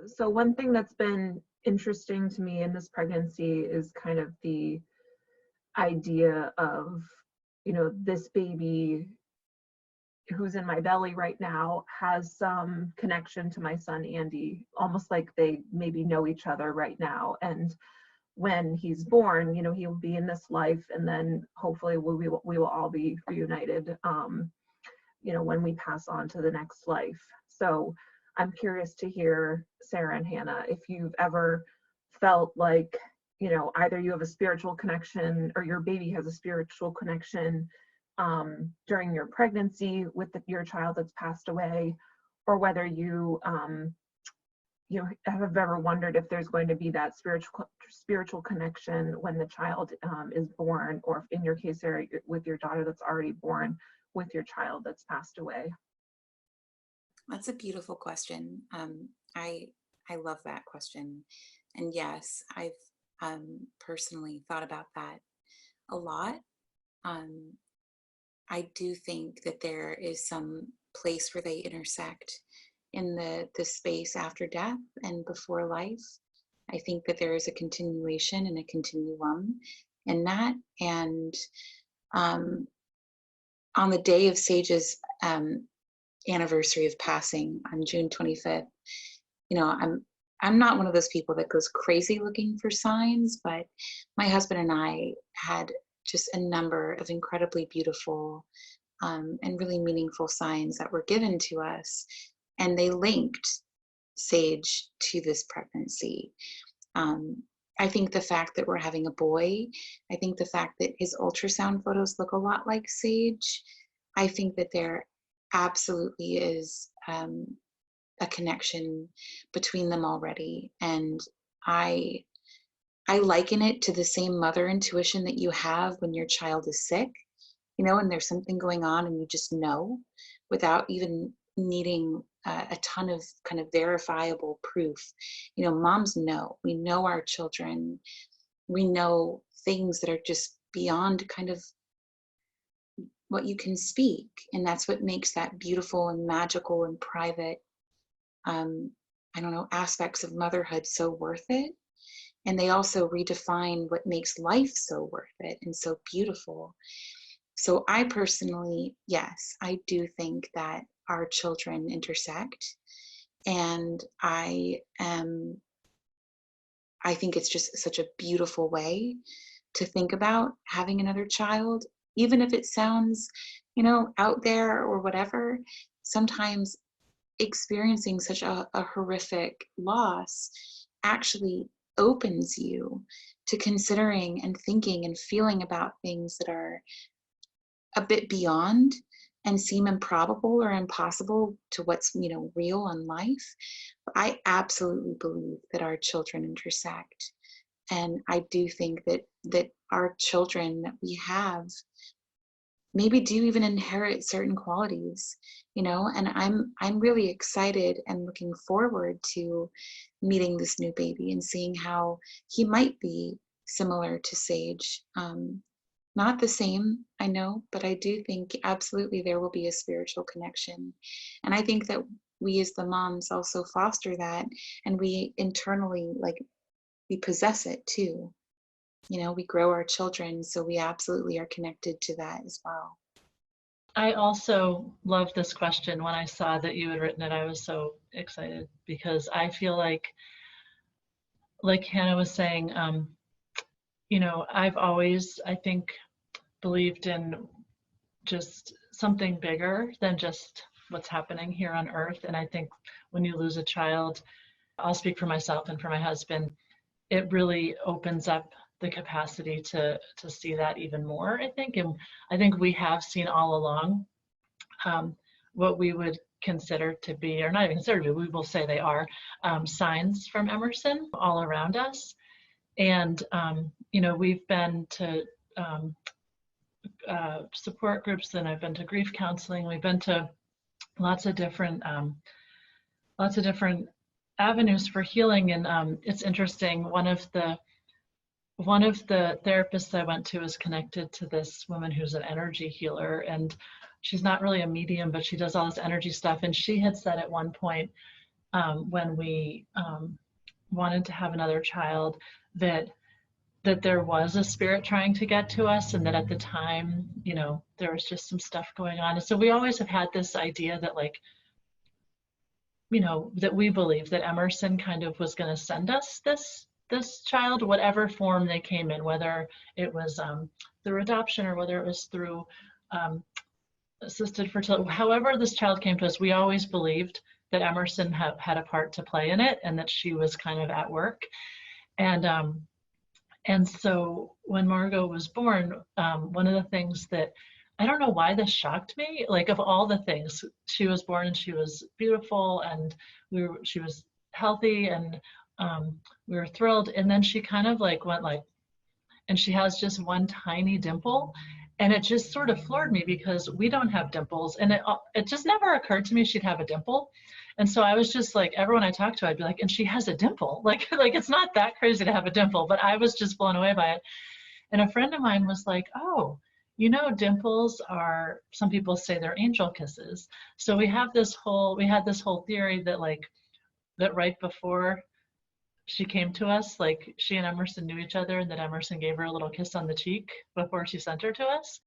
So one thing that's been interesting to me in this pregnancy is kind of the idea of, this baby who's in my belly right now has some connection to my son Andy, almost like they maybe know each other right now. And when he's born, he'll be in this life, and then hopefully we will all be reunited, when we pass on to the next life. So I'm curious to hear, Sarah and Hannah, if you've ever felt like, either you have a spiritual connection or your baby has a spiritual connection during your pregnancy with your child that's passed away, or whether you have ever wondered if there's going to be that spiritual connection when the child is born, or if in your case, Sarah, with your daughter that's already born, with your child that's passed away. That's a beautiful question. I love that question, and yes, I've personally thought about that a lot. Um, I do think that there is some place where they intersect in the space after death and before life. I think that there is a continuation and a continuum in that. And um, on the day of Sage's anniversary of passing on June 25th, I'm not one of those people that goes crazy looking for signs, but my husband and I had just a number of incredibly beautiful and really meaningful signs that were given to us, and they linked Sage to this pregnancy. Um, I think the fact that we're having a boy, I think the fact that his ultrasound photos look a lot like Sage, I think that there absolutely is a connection between them already. And I liken it to the same mother intuition that you have when your child is sick, and there's something going on and you just know without even needing a ton of kind of verifiable proof. Moms know, we know our children, we know things that are just beyond kind of what you can speak. And that's what makes that beautiful and magical and private, I don't know, aspects of motherhood so worth it. And they also redefine what makes life so worth it and so beautiful. So I personally, yes, I do think that our children intersect. And I think it's just such a beautiful way to think about having another child, even if it sounds, out there or whatever. Sometimes experiencing such a horrific loss actually opens you to considering and thinking and feeling about things that are a bit beyond and seem improbable or impossible to what's real in life. But I absolutely believe that our children intersect, and I do think that our children that we have maybe do even inherit certain qualities, and I'm really excited and looking forward to meeting this new baby and seeing how he might be similar to Sage. Not the same, I know, but I do think absolutely there will be a spiritual connection. And I think that we as the moms also foster that, and we internally, we possess it too. We grow our children, so we absolutely are connected to that as well. I also love this question. When I saw that you had written it, I was so excited because I feel like Hannah was saying, I've always, I think, believed in just something bigger than just what's happening here on earth. And I think when you lose a child, I'll speak for myself and for my husband, it really opens up the capacity to see that even more, I think. And I think we have seen all along what we would consider to be, or not even consider to be, we will say they are, signs from Emerson all around us. And, we've been to support groups, and I've been to grief counseling. We've been to lots of different avenues for healing. And it's interesting, one of the therapists I went to is connected to this woman who's an energy healer, and she's not really a medium, but she does all this energy stuff. And she had said at one point, when we wanted to have another child, that there was a spirit trying to get to us, and that at the time, you know, there was just some stuff going on. And so we always have had this idea that, like, you know, that we believe that Emerson kind of was going to send us this child, whatever form they came in, whether it was through adoption or whether it was through assisted fertility. However this child came to us, we always believed that Emerson had a part to play in it, and that she was kind of at work. And so when Margot was born, one of the things that, I don't know why this shocked me, like, of all the things, she was born and she was beautiful, and she was healthy, and we were thrilled. And then she kind of like went like, and she has just one tiny dimple. And it just sort of floored me, because we don't have dimples, and it just never occurred to me she'd have a dimple. And so I was just like, everyone I talked to, I'd be like, and she has a dimple. Like it's not that crazy to have a dimple, but I was just blown away by it. And a friend of mine was like, oh, you know, dimples are, some people say they're angel kisses. So we had this whole theory that, like, that right before she came to us, like, she and Emerson knew each other, and that Emerson gave her a little kiss on the cheek before she sent her to us.